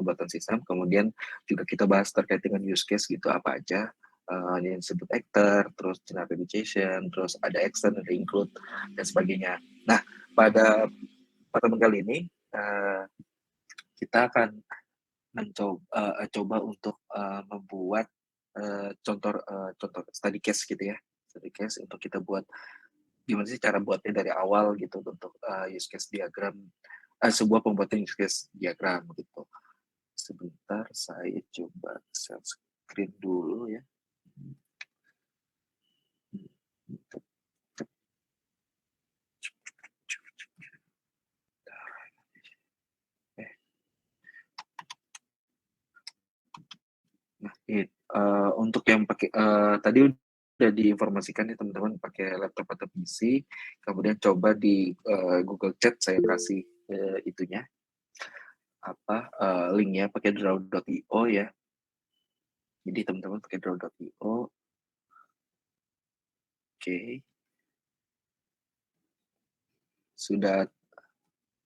pembuatan sistem, kemudian juga kita bahas terkait dengan use case gitu, apa aja, yang disebut actor, terus general application, terus ada extend, ada include, dan sebagainya. Nah, pada pertemuan kali ini, kita akan coba untuk membuat contoh study case gitu ya, study case untuk kita buat gimana sih cara buatnya dari awal gitu untuk use case diagram, sebuah pembuatan use case diagram gitu. Sebentar, saya coba share screen dulu ya. Nah, untuk yang pakai tadi udah diinformasikan ya teman-teman pakai laptop atau PC, kemudian coba di Google Chat saya kasih itunya apa linknya pakai draw.io ya. Jadi teman-teman pakai draw.io. Oke. Sudah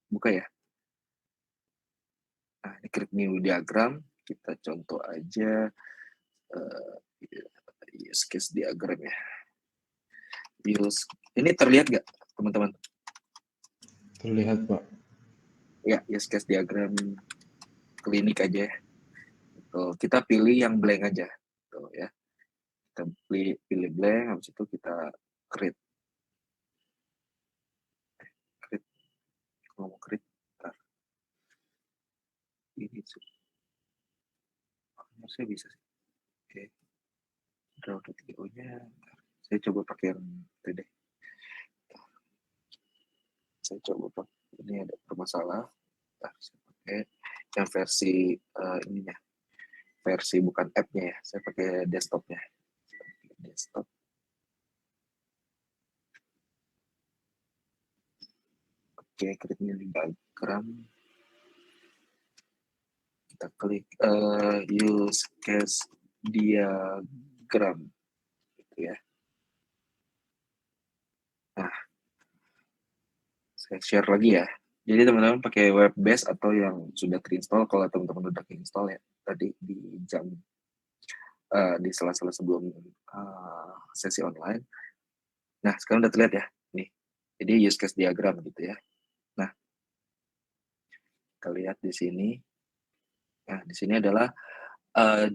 buka ya? Nah, ini create new diagram. Kita contoh aja use case diagram ya. Ini terlihat nggak teman-teman? Terlihat, Pak. Ya, use case diagram klinik aja ya. Tuh, kita pilih yang blank aja. Tuh ya. Kita pilih blank, habis itu kita create. Kalau mau create, bentar. Ini harusnya bisa sih. Oke. Draw.io-nya. Saya coba pakai yang itu deh. Saya coba pakai, ini ada bermasalah. Nah, saya pakai yang versi ininya. Versi bukan app-nya ya. Saya pakai desktop-nya. Desktop. Oke, create new diagram. Kita klik use case diagram gitu ya. Nah, saya share lagi ya. Jadi teman-teman pakai web base atau yang sudah terinstall, kalau teman-teman udah install ya tadi di jam di sela-sela sebelum sesi online. Nah, sekarang udah terlihat ya nih. Jadi use case diagram gitu ya. Nah, kita lihat di sini. Nah, di sini adalah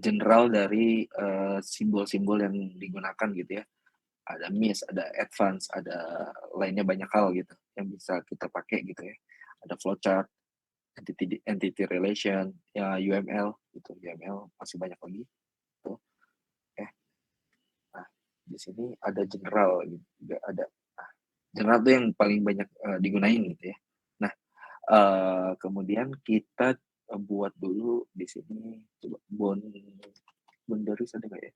general dari simbol-simbol yang digunakan gitu ya. Ada miss, ada advance, ada lainnya banyak hal gitu yang bisa kita pakai gitu ya. Ada flowchart, entity relation, ya UML gitu. UML masih banyak lagi. Tuh. Nah, di sini ada general juga ada. Nah, general itu yang paling banyak digunain gitu ya. Nah, kemudian kita buat dulu di sini coba boundaries ada nggak ya?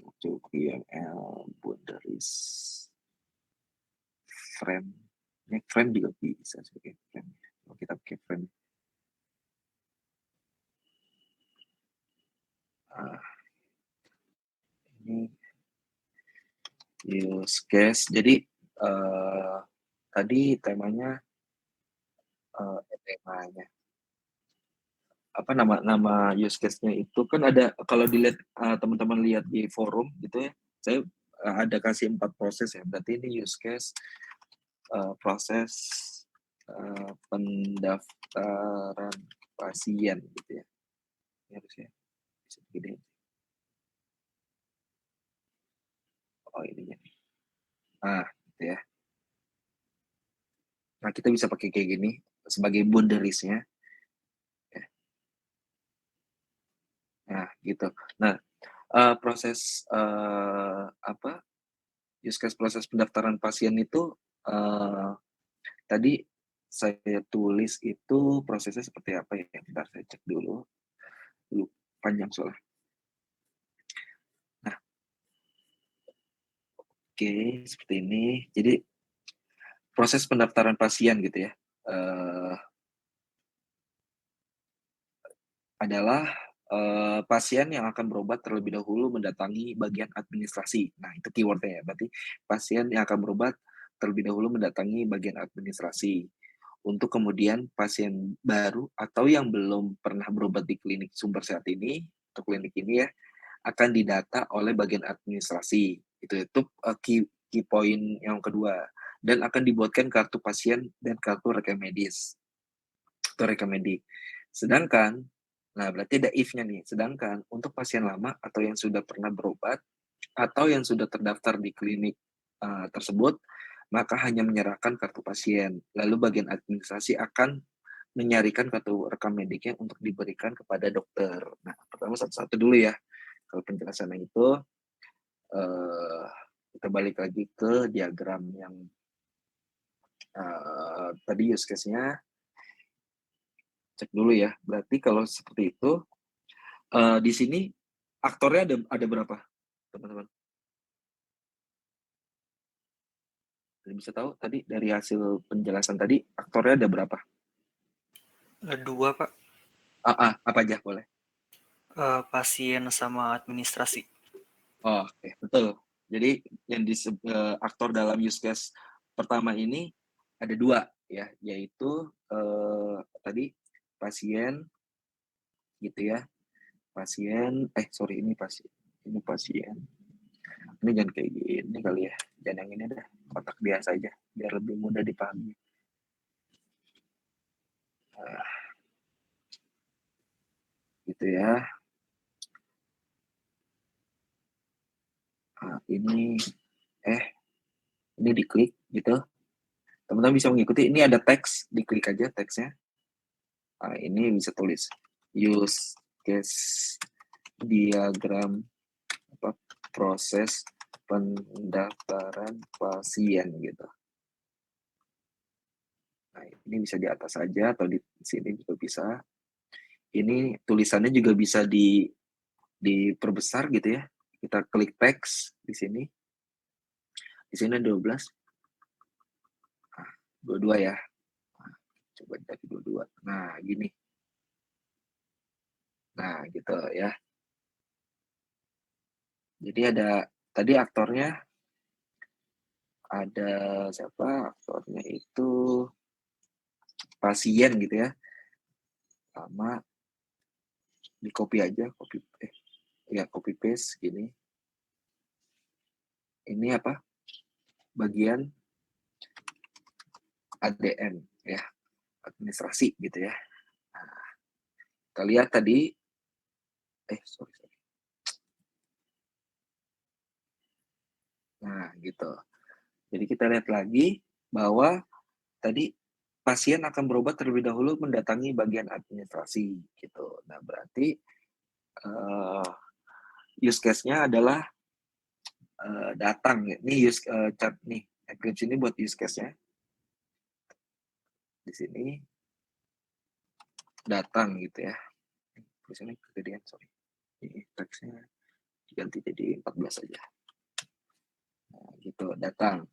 Untuk UML boundaries frame, ini frame juga bisa sebagai frame. Kalau kita pakai frame, ini use case. Jadi tadi temanya apa nama use case-nya itu kan ada, kalau dilihat teman-teman lihat di forum gitu ya, saya ada kasih 4 proses ya. Berarti ini use case proses pendaftaran pasien gitu ya. Ini harusnya bisa begini. Oh ininya. Nah, gitu ya. Nah, kita bisa pakai kayak gini sebagai boundaries-nya. Nah, gitu. Nah, proses apa? Use case proses pendaftaran pasien itu tadi saya tulis itu prosesnya seperti apa ya? Bentar saya cek dulu. Panjang soalnya. Nah, oke, seperti ini. Jadi proses pendaftaran pasien gitu ya. Adalah pasien yang akan berobat terlebih dahulu mendatangi bagian administrasi. Nah, itu keywordnya ya. Berarti pasien yang akan berobat terlebih dahulu mendatangi bagian administrasi. Untuk kemudian pasien baru atau yang belum pernah berobat di klinik sumber sehat ini, atau klinik ini ya, akan didata oleh bagian administrasi. Itu key point yang kedua. Dan akan dibuatkan kartu pasien dan kartu rekam medis atau rekam medik. Sedangkan, nah berarti ada if-nya nih. Sedangkan untuk pasien lama atau yang sudah pernah berobat atau yang sudah terdaftar di klinik tersebut, maka hanya menyerahkan kartu pasien. Lalu bagian administrasi akan menyarikan kartu rekam mediknya untuk diberikan kepada dokter. Nah, pertama satu-satu dulu ya. Kalau penjelasannya itu, kita balik lagi ke diagram yang tadi use case-nya. Cek dulu ya. Berarti kalau seperti itu, di sini aktornya ada berapa, teman-teman? Bisa tahu tadi dari hasil penjelasan tadi aktornya ada berapa? 2, Pak. Apa aja boleh? Pasien sama administrasi. Oh, oke, betul. Jadi yang aktor dalam use case pertama ini ada 2 ya, yaitu tadi pasien gitu ya. Ini pasien. Ini jangan kayak gini kali ya. Jangan yang ini deh, kotak biasa aja biar lebih mudah dipahami. Gitu ya. Ini diklik gitu. Teman-teman bisa mengikuti. Ini ada teks, diklik aja teksnya. Ini bisa tulis use case diagram proses pendaftaran pasien gitu. Nah, ini bisa di atas saja atau di sini juga bisa. Ini tulisannya juga bisa diperbesar gitu ya. Kita klik teks di sini. Di sini 12. 22 ya. Coba dari 22. Nah, gini. Nah, gitu ya. Jadi ada tadi aktornya ada siapa? Aktornya itu pasien gitu ya. Sama di copy aja, copy paste gini. Ini apa? Bagian ADM ya, administrasi gitu ya. Nah, kita lihat tadi sorry. Nah, gitu. Jadi kita lihat lagi bahwa tadi pasien akan berobat terlebih dahulu mendatangi bagian administrasi gitu. Nah, berarti use case-nya adalah datang ya. Ini chat nih, Eclipse ini buat use case-nya. Di sini datang gitu ya. Di sini kegedean, sorry. Ini teksnya diganti jadi 14 aja. Nah, gitu, datang.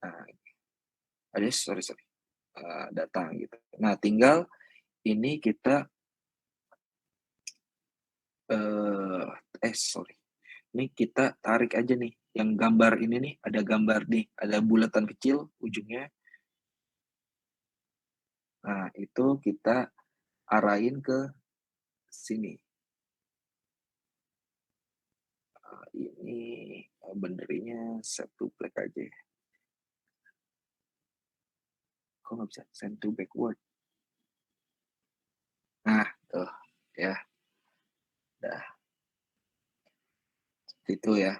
Nah, sorry. Datang gitu. Nah, tinggal ini kita sorry. Ini kita tarik aja nih. Yang gambar ini nih, ada gambar nih, ada bulatan kecil ujungnya. Nah, itu kita arahin ke sini. Ini benerinya set to black aja. Kok nggak bisa send to backward? Nah, tuh ya. Dah. Itu ya.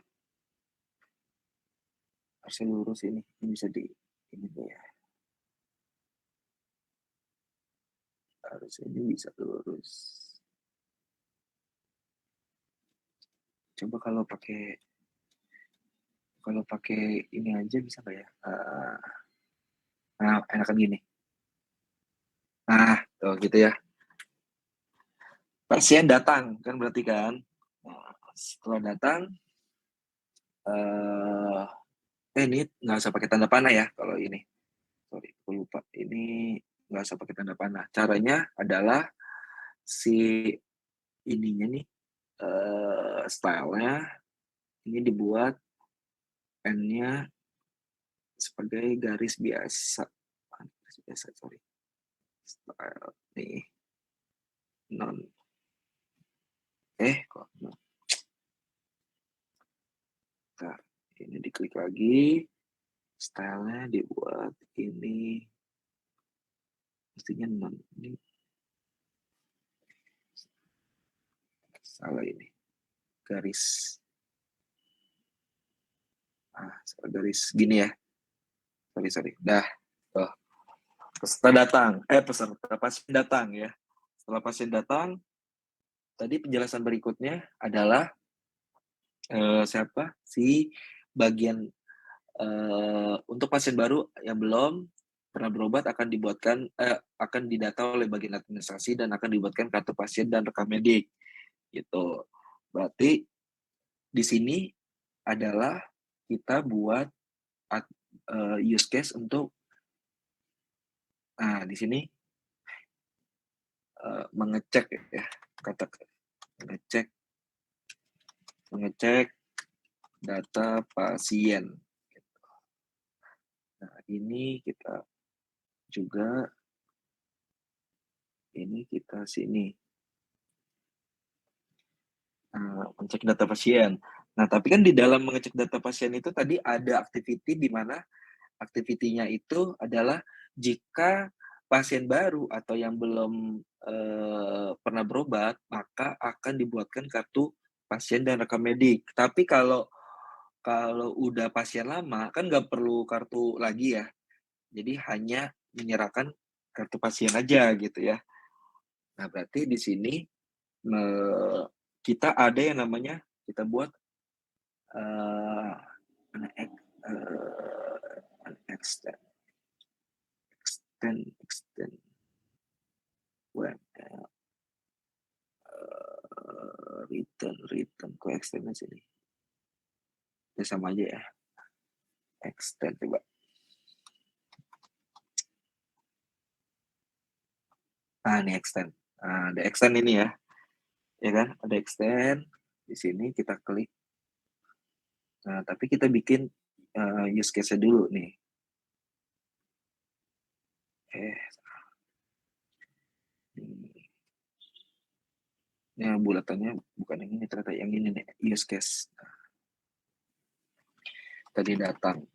Harusnya lurus ini. Ini bisa ini ya. Harusnya ini bisa lurus. Coba kalau pakai ini aja bisa nggak ya? Nah, enakan gini. Nah, tuh gitu ya. Pasien datang kan berarti kan. Nah, setelah datang, ini nggak usah pakai tanda panah ya kalau ini. Sorry, aku lupa. Ini nggak usah pakai tanda panah. Caranya adalah si ininya nih, stylenya ini dibuat pen-nya sebagai garis biasa. Garis biasa, sorry. Style nih. Non. Kok non. Bentar, ini diklik lagi. Stylenya dibuat ini. Mestinya non. Ini salah ini. Garis. Garis gini ya. Sorry. Dah. Tuh. Peserta datang. Peserta pasien datang ya. Setelah pasien datang, tadi penjelasan berikutnya adalah si bagian untuk pasien baru yang belum pernah berobat akan didata oleh bagian administrasi dan akan dibuatkan kartu pasien dan rekam medik gitu. Berarti di sini adalah kita buat use case untuk di sini mengecek ya, kata mengecek data pasien. Nah, ini kita juga sini mengecek data pasien. Nah, tapi kan di dalam mengecek data pasien itu tadi ada activity di mana activity-nya itu adalah jika pasien baru atau yang belum pernah berobat, maka akan dibuatkan kartu pasien dan rekam medik. Tapi kalau udah pasien lama, kan nggak perlu kartu lagi ya. Jadi hanya menyerahkan kartu pasien aja gitu ya. Nah, berarti di sini kita ada yang namanya, kita buat extend web return kok extend sini ya, sama aja ya, extend coba. Ini extend. Ada extend ini ya kan, ada extend di sini, kita klik. Nah, tapi kita bikin use case-nya dulu nih. Ini bulatannya bukan yang ini, ternyata yang ini nih, use case. Tadi datang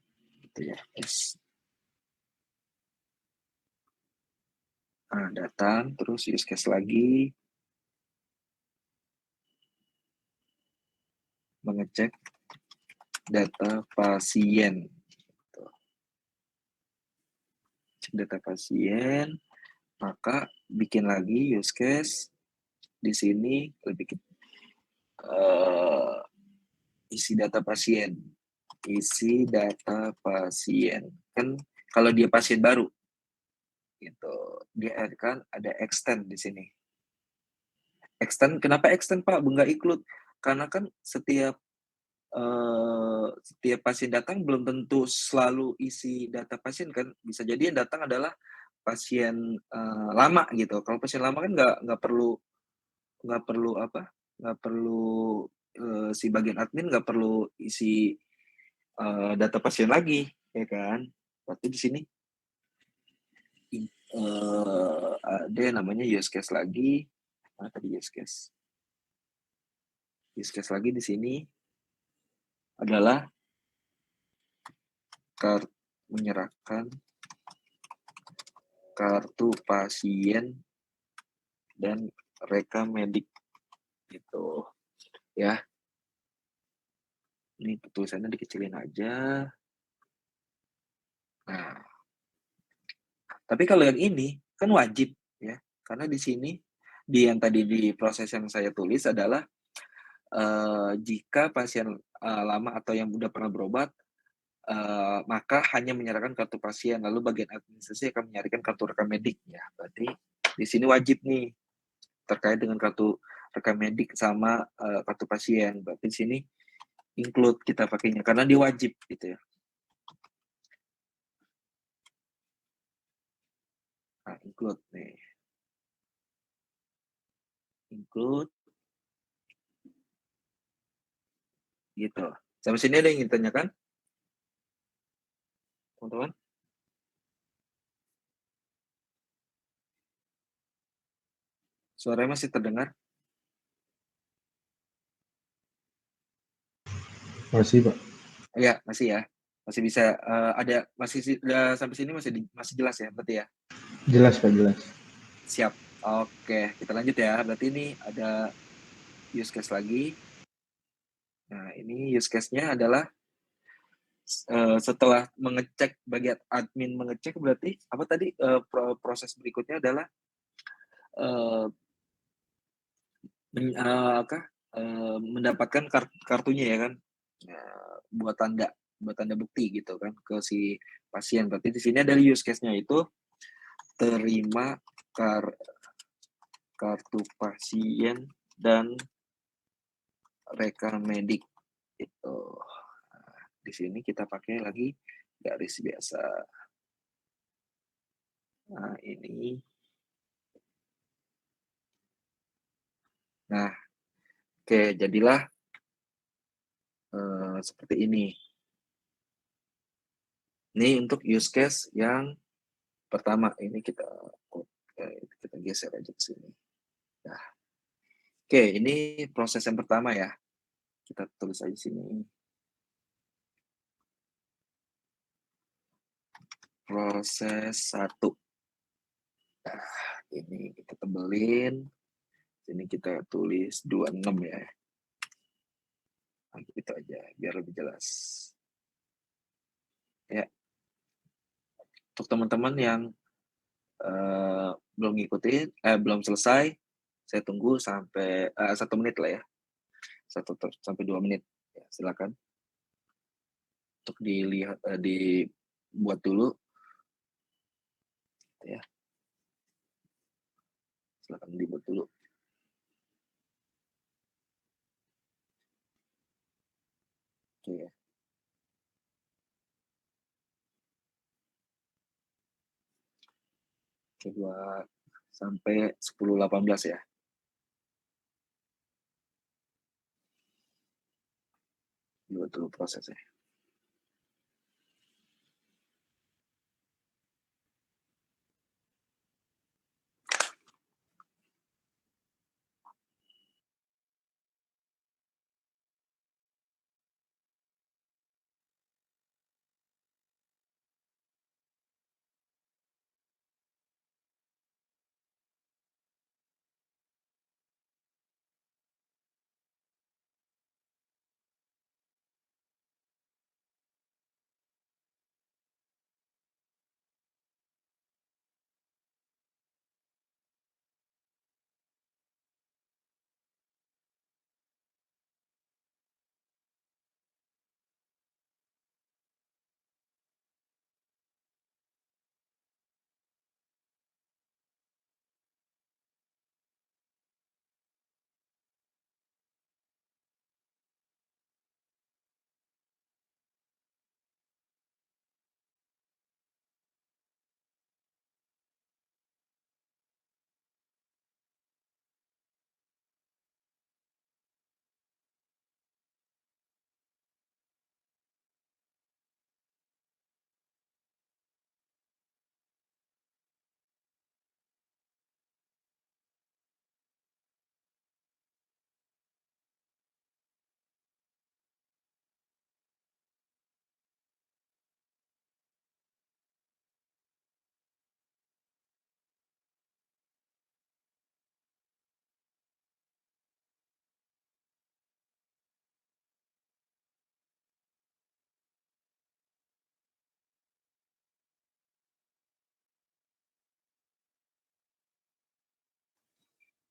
gitu ya, datang, terus use case lagi, mengecek data pasien. Cek data pasien, maka bikin lagi use case. Di sini bikin isi data pasien. Isi data pasien. Kan kalau dia pasien baru, gitu, dia akan ada extend di sini. Extend, kenapa extend Pak? Nggak include? Karena kan setiap pasien datang belum tentu selalu isi data pasien kan, bisa jadi yang datang adalah pasien lama gitu. Kalau pasien lama kan nggak perlu si bagian admin nggak perlu isi data pasien lagi ya kan. Berarti di sini ada yang namanya use case lagi. Mana tadi use case? Use case lagi di sini adalah menyerahkan kartu pasien dan rekam medik gitu ya. Ini tulisannya dikecilin aja. Nah, tapi kalau yang ini kan wajib ya, karena di sini di yang tadi di proses yang saya tulis adalah jika pasien lama atau yang udah pernah berobat, maka hanya menyerahkan kartu pasien, lalu bagian administrasi akan menyarikan kartu rekam medik ya. Berarti di sini wajib nih terkait dengan kartu rekam medik sama kartu pasien. Berarti di sini include kita pakainya karena dia wajib gitu ya. Nah, include nih. Include gitu. Sampai sini ada yang ingin tanyakan? teman-teman? Suaranya masih terdengar? Masih, Pak. Iya, masih ya. Masih bisa sampai sini masih jelas ya berarti ya? Jelas, Pak, jelas. Siap. Oke, kita lanjut ya. Berarti ini ada use case lagi. Nah, ini use case-nya adalah setelah mengecek, bagian admin mengecek, berarti apa tadi proses berikutnya adalah mendapatkan kartunya ya kan, buat tanda bukti gitu kan ke si pasien. Berarti di sini ada use case-nya itu terima kartu pasien dan rekam medik itu. Nah, di sini kita pakai lagi garis biasa. Nah, ini. Nah, oke, jadilah seperti ini. Ini untuk use case yang pertama. Ini kita geser aja ke sini. Nah, oke, ini proses yang pertama ya. Kita tulis aja sini. Proses 1. Nah, ini kita tebelin. Sini kita tulis 26 ya. Nah, gitu aja, biar lebih jelas. Ya. Untuk teman-teman yang belum selesai, saya tunggu sampai 1 menit lah ya. 1-2 menit. Ya, silakan. Untuk dilihat, dibuat dulu. Ya. Silakan dibuat dulu. Oke ya. Coba sampai 10.18 ya. Buat dulu prosesnya.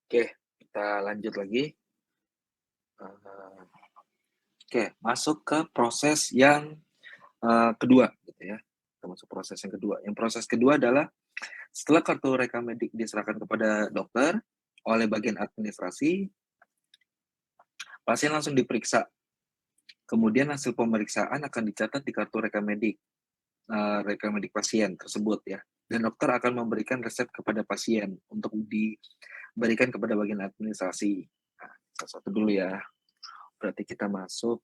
Oke, kita lanjut lagi. Oke, masuk ke proses yang kedua, gitu ya. Kita masuk proses yang kedua. Yang proses kedua adalah setelah kartu rekam medik diserahkan kepada dokter oleh bagian administrasi, pasien langsung diperiksa. Kemudian hasil pemeriksaan akan dicatat di kartu rekam medik pasien tersebut ya. Dan dokter akan memberikan resep kepada pasien untuk diberikan kepada bagian administrasi. Nah, satu dulu ya. Berarti kita masuk,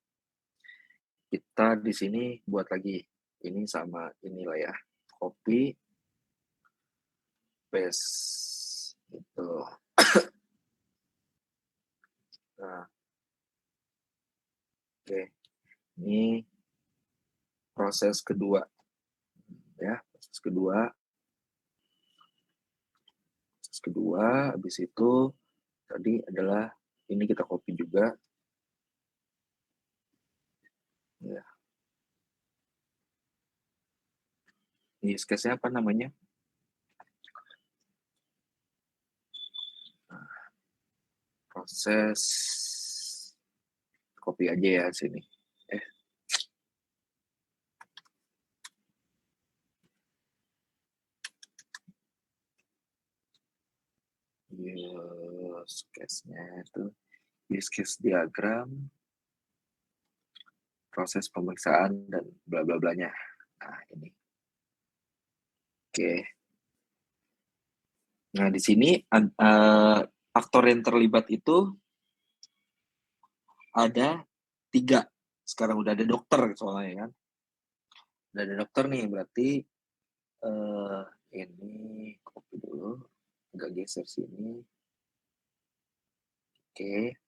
kita di sini buat lagi ini sama inilah ya, copy paste gitu. Nah, oke, ini proses kedua ya, proses kedua habis itu tadi adalah ini kita copy juga ya. Ini use case-nya apa namanya? Proses copy aja ya sini. Use case-nya itu use case diagram, proses pemeriksaan dan bla bla blanya. Nah, ini. Oke. Nah, di sini aktor yang terlibat itu ada 3. Sekarang udah ada dokter soalnya kan. Udah ada dokter nih, berarti ini copy dulu, agak geser sini. Oke,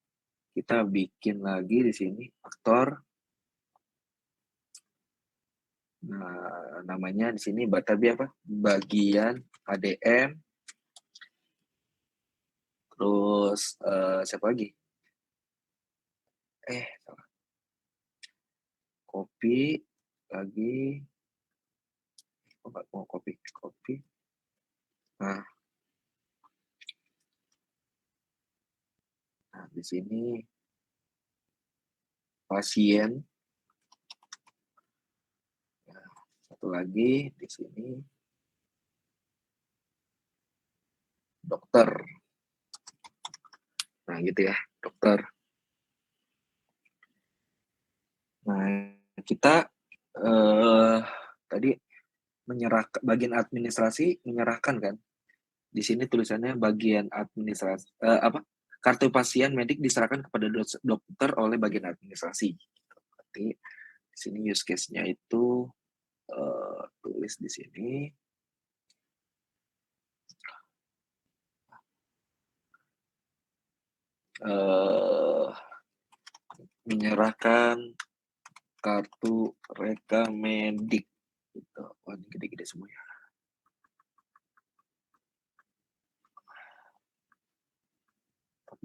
kita bikin lagi di sini aktor. Nah, namanya di sini tadi apa? Bagian ADM. Terus siapa lagi? Salah. Copy lagi. Oh, nggak mau copy. Nah, di sini pasien. Nah, satu lagi di sini dokter. Nah, gitu ya, dokter. Nah, kita tadi menyerahkan bagian administrasi menyerahkan kan. Di sini tulisannya bagian administrasi kartu pasien medik diserahkan kepada dokter oleh bagian administrasi. Berarti di sini use case-nya itu tulis di sini menyerahkan kartu rekamedik gitu. Wah, ini gede-gede semua ya.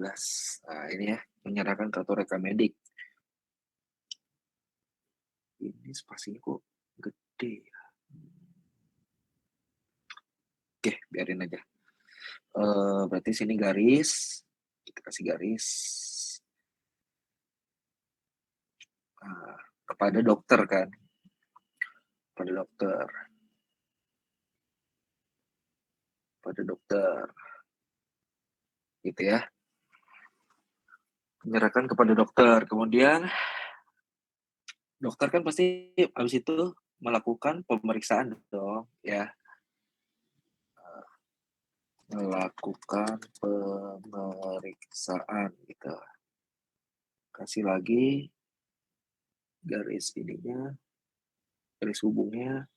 Nah, ini ya, menyerahkan kartu rekamedik. Ini spasinya kok gede ya. Oke, biarin aja. Berarti sini garis, kita kasih garis. Nah, kepada dokter kan, pada dokter, gitu ya. Menyerahkan kepada dokter. Kemudian dokter kan pasti habis itu melakukan pemeriksaan dong, ya. Melakukan pemeriksaan gitu. Kasih lagi garis ininya, garis hubungnya.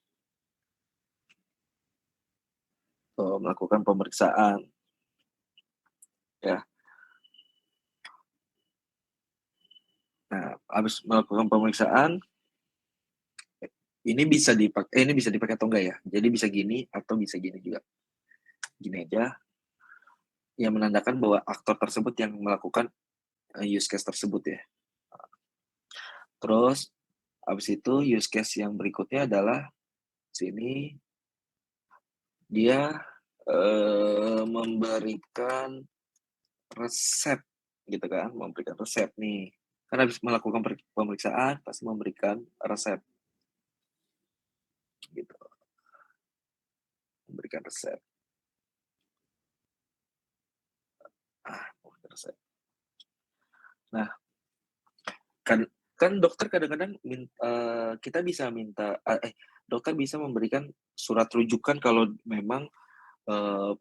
Melakukan pemeriksaan. Ya. Nah, habis melakukan pemeriksaan, ini bisa dipakai atau enggak ya? Jadi bisa gini atau bisa gini juga. Gini aja. Yang menandakan bahwa aktor tersebut yang melakukan use case tersebut ya. Terus habis itu use case yang berikutnya adalah sini dia memberikan resep gitu kan, memberikan resep nih. Karena habis melakukan pemeriksaan pasti memberikan resep. Gitu. Memberikan resep. Resep. Nah, kan dokter kadang-kadang kita bisa minta dokter bisa memberikan surat rujukan kalau memang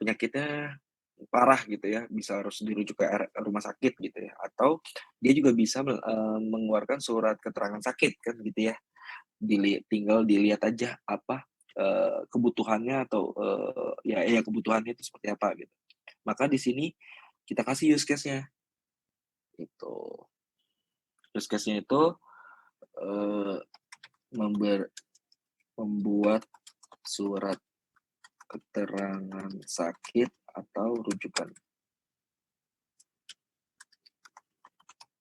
penyakitnya parah gitu ya, bisa harus dirujuk ke rumah sakit gitu ya, atau dia juga bisa mengeluarkan surat keterangan sakit kan gitu ya. tinggal dilihat aja apa kebutuhannya atau ya kebutuhannya itu seperti apa gitu. Maka di sini kita kasih use case-nya. Itu. Use case-nya itu eh, membuat surat keterangan sakit atau rujukan.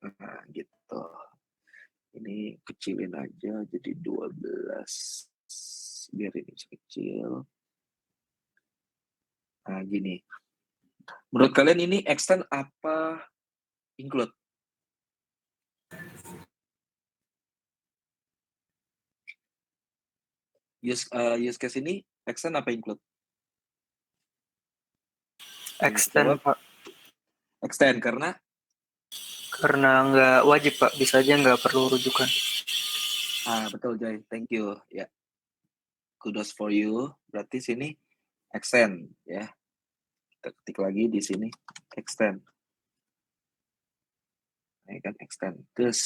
Nah, gitu. Ini kecilin aja jadi 12. Biar ini bisa kecil. Nah, gini. Menurut kalian ini extend apa include? Use case ini extend apa include? Extend, Pak. Extend karena Nggak wajib, Pak. Bisa aja nggak perlu rujukan. betul Jay, thank you ya. Kudos for you. Berarti sini extend ya. Kita ketik lagi di sini extend. Ini kan extend. Terus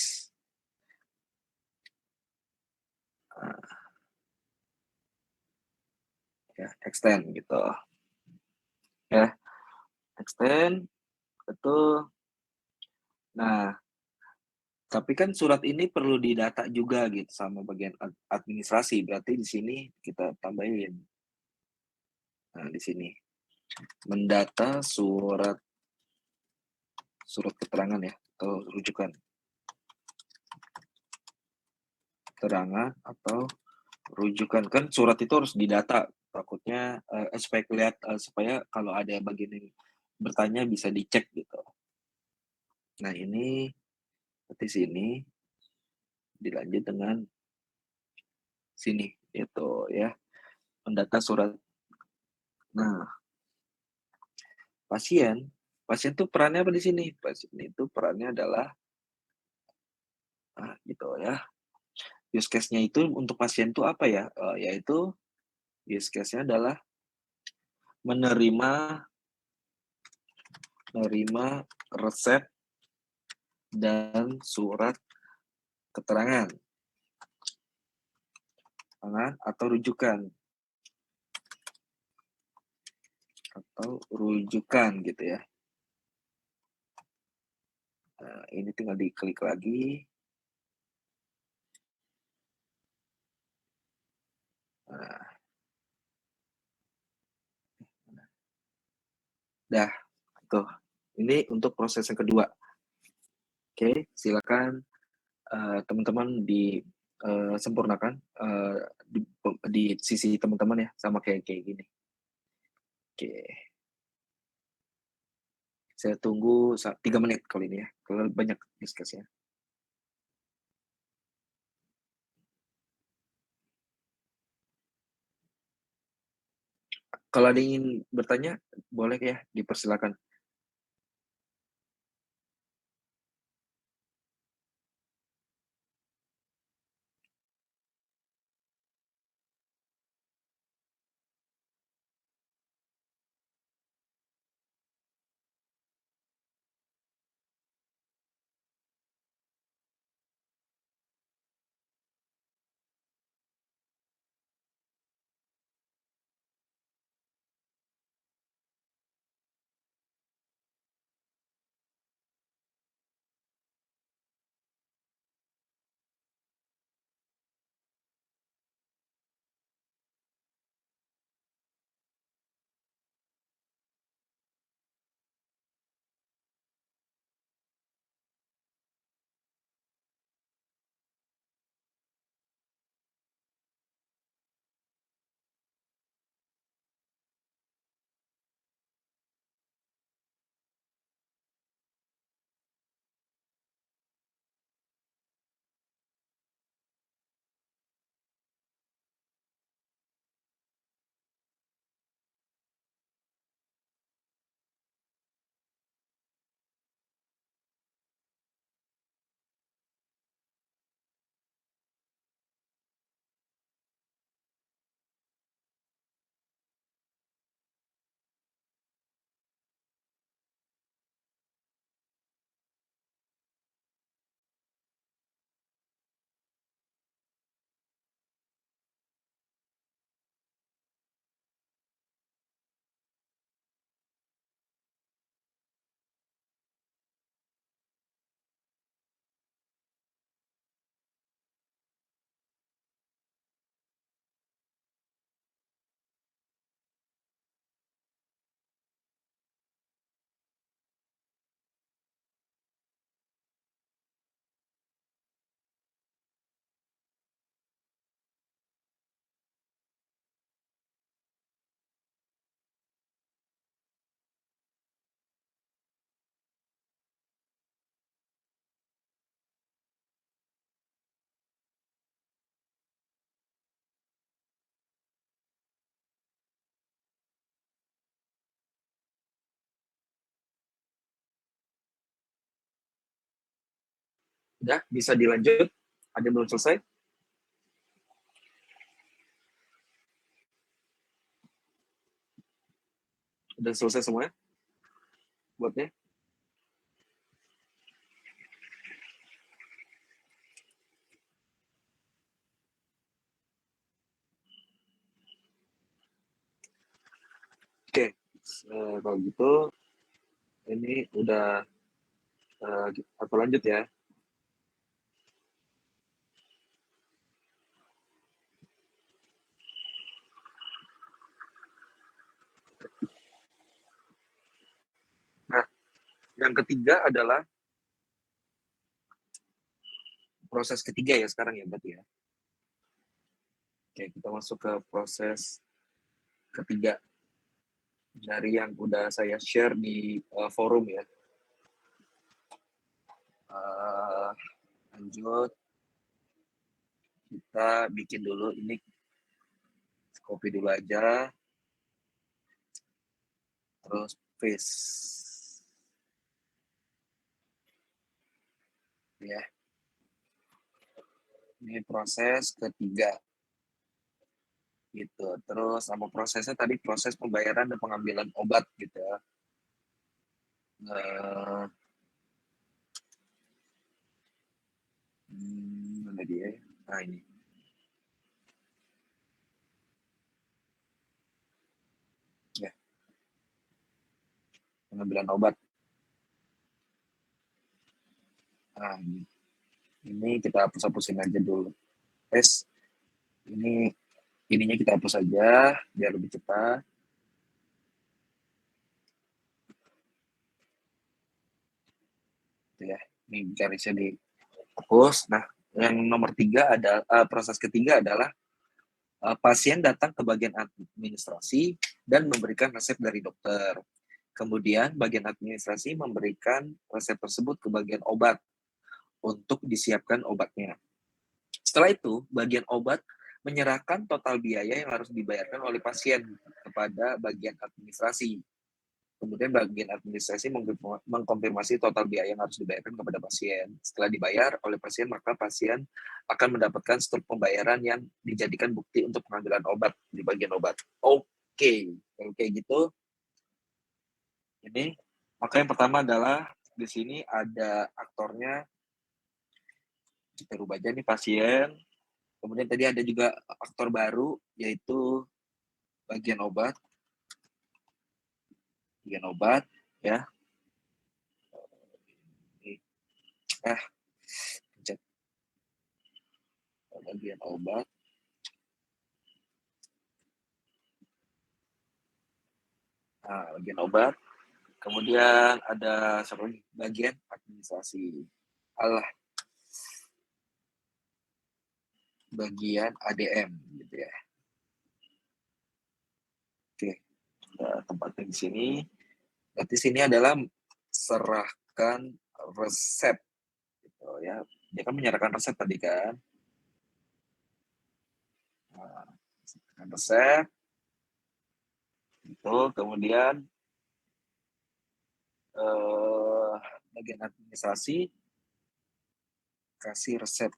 ya extend gitu. Ya, extend betul. Nah, tapi kan surat ini perlu didata juga gitu sama bagian administrasi. Berarti di sini kita tambahin. Nah, di sini mendata surat keterangan ya atau rujukan. Keterangan atau rujukan kan surat itu harus didata takutnya supaya kalau ada bagian yang bertanya bisa dicek gitu. Nah, ini seperti sini dilanjut dengan sini itu ya mendata surat. Nah, pasien tuh perannya apa di sini? Pasien itu perannya adalah gitu ya. Use case-nya itu untuk pasien itu apa ya? Yaitu use case-nya adalah menerima resep dan surat keterangan atau rujukan gitu ya. Nah, ini tinggal diklik lagi. Nah, dah, tuh. Ini untuk proses yang kedua. Oke, silakan teman-teman disempurnakan di sisi teman-teman ya, sama kayak gini. Oke. Saya tunggu 3 menit kali ini ya, kalau banyak diskusinya. Kalau ada yang ingin bertanya, boleh ya, dipersilakan. Udah, bisa dilanjut? Ada yang belum selesai? Udah selesai semuanya? Buatnya? Oke, kalau gitu ini udah aku lanjut ya. Nah, yang ketiga adalah proses ketiga ya sekarang ya berarti ya. Oke, kita masuk ke proses ketiga dari yang udah saya share di forum ya. Lanjut, kita bikin dulu ini, copy dulu aja, terus paste ya. Ini proses ketiga gitu. Terus sama prosesnya tadi proses pembayaran dan pengambilan obat gitu ya. Mana dia? Nah ini. Ya, pengambilan obat. Nah, ini kita hapus-hapusin aja dulu. Tes, ininya kita hapus aja biar lebih cepat. Gitu ya. Ini garisnya dihapus. Nah, yang nomor 3 ada proses ketiga adalah pasien datang ke bagian administrasi dan memberikan resep dari dokter. Kemudian bagian administrasi memberikan resep tersebut ke bagian obat untuk disiapkan obatnya. Setelah itu, bagian obat menyerahkan total biaya yang harus dibayarkan oleh pasien kepada bagian administrasi. Kemudian bagian administrasi mengkonfirmasi total biaya yang harus dibayarkan kepada pasien. Setelah dibayar oleh pasien, maka pasien akan mendapatkan struk pembayaran yang dijadikan bukti untuk pengambilan obat di bagian obat. Oke, gitu. Ini, maka yang pertama adalah di sini ada aktornya. Kita rubah aja nih pasien. Kemudian tadi ada juga aktor baru, yaitu bagian obat. Bagian obat, ya. Pencet. Bagian obat. Nah, bagian obat. Kemudian ada siapa lagi? Bagian administrasi. Bagian ADM gitu ya. Oke, kita tempatin di sini. Berarti sini adalah serahkan resep gitu ya. Dia kan menyerahkan resep tadi kan. Nah, resep itu kemudian bagian administrasi kasih resep.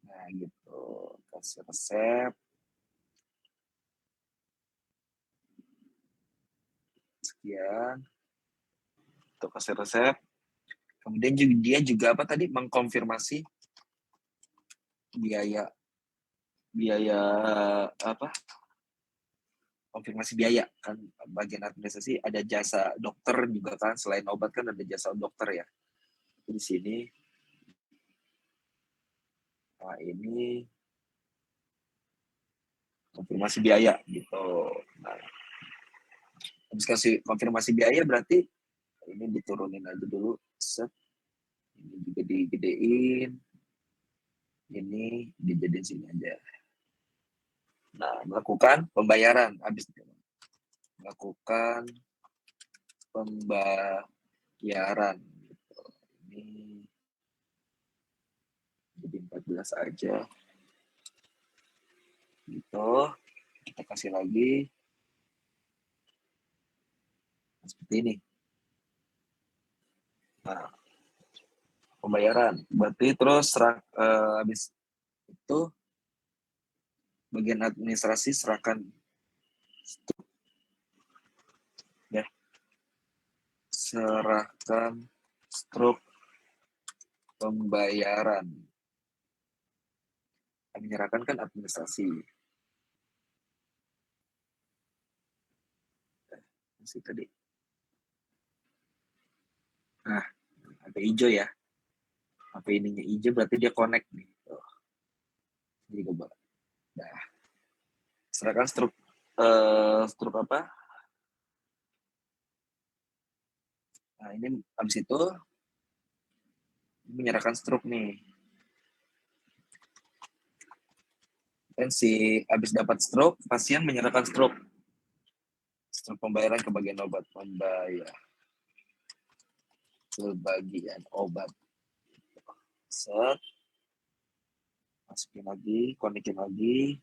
Nah gitu, kasih resep. Sekian. Untuk kasih resep. Kemudian dia juga apa tadi mengkonfirmasi biaya apa? Konfirmasi biaya kan, bagian administrasi ada jasa dokter juga kan, selain obat kan ada jasa dokter ya. Di sini nah ini konfirmasi biaya gitu. Nah, habis kasih konfirmasi biaya berarti ini diturunin aja dulu, set. Ini juga digedein, ini dijadiin sini aja. Nah, melakukan pembayaran, habis melakukan pembayaran gitu. Ini jadi 14 aja gitu. Kita kasih lagi seperti ini. Nah, pembayaran. Berarti terus habis itu bagian administrasi serahkan ya, serahkan struk pembayaran. Menyerahkan kan administrasi. Masih tadi. Nah, HP hijau ya. HP ininya hijau berarti dia connect nih. Oh, jadi gue nah, serahkan struk apa? Nah, ini habis itu menyerahkan struk nih. Dan si habis dapat struk, pasien menyerahkan struk pembayaran ke bagian obat, membayar ke bagian obat. Set, masukin lagi, konekin lagi,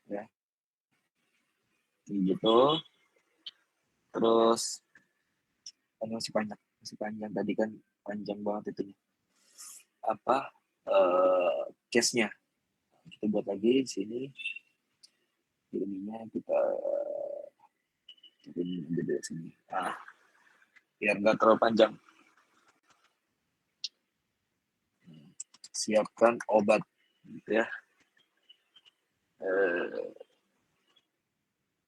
ya, gitu. Terus ini masih panjang tadi kan panjang banget itu. Apa case-nya? Kita buat lagi di sini. Ininya kita bikin dari sini. Nah, biar nggak terlalu panjang. Siapkan obat, gitu ya.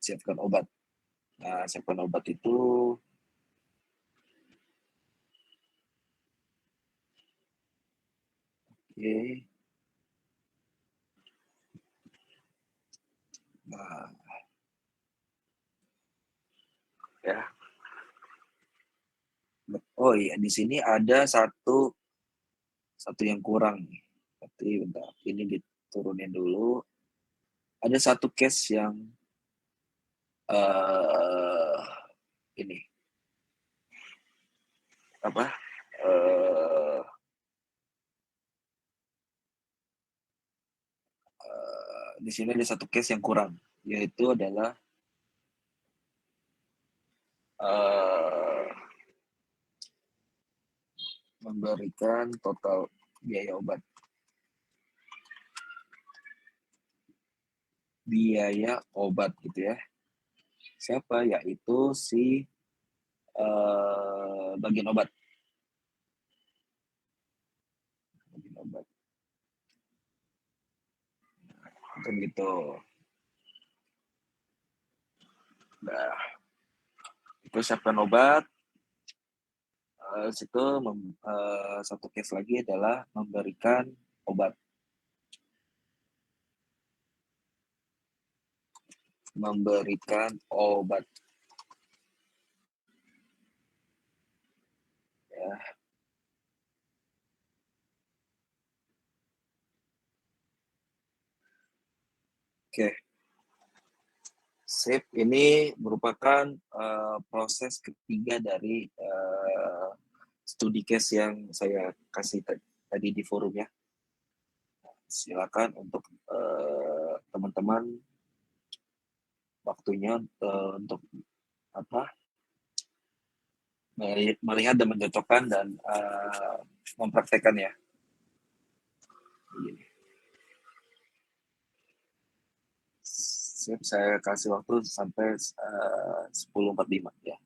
Siapkan obat. Nah, siapkan obat itu oke. Nah, ya. Oh iya, di sini ada satu yang kurang. Berarti bentar, ini diturunin dulu. Ada satu case yang ini apa? Di sini ada satu case yang kurang, yaitu adalah memberikan total biaya obat. Biaya obat gitu ya. Siapa? Yaitu si bagian obat. Bagian obat. Kan gitu. Nah, itu siapkan obat. Situ satu case lagi adalah memberikan obat. Memberikan obat. Ya. Oke. Sip, ini merupakan proses ketiga dari studi case yang saya kasih tadi di forum ya. Silakan untuk teman-teman waktunya untuk apa melihat dan mencocokkan dan mempraktekkan ya. Sip, saya kasih waktu sampai 10.45 ya.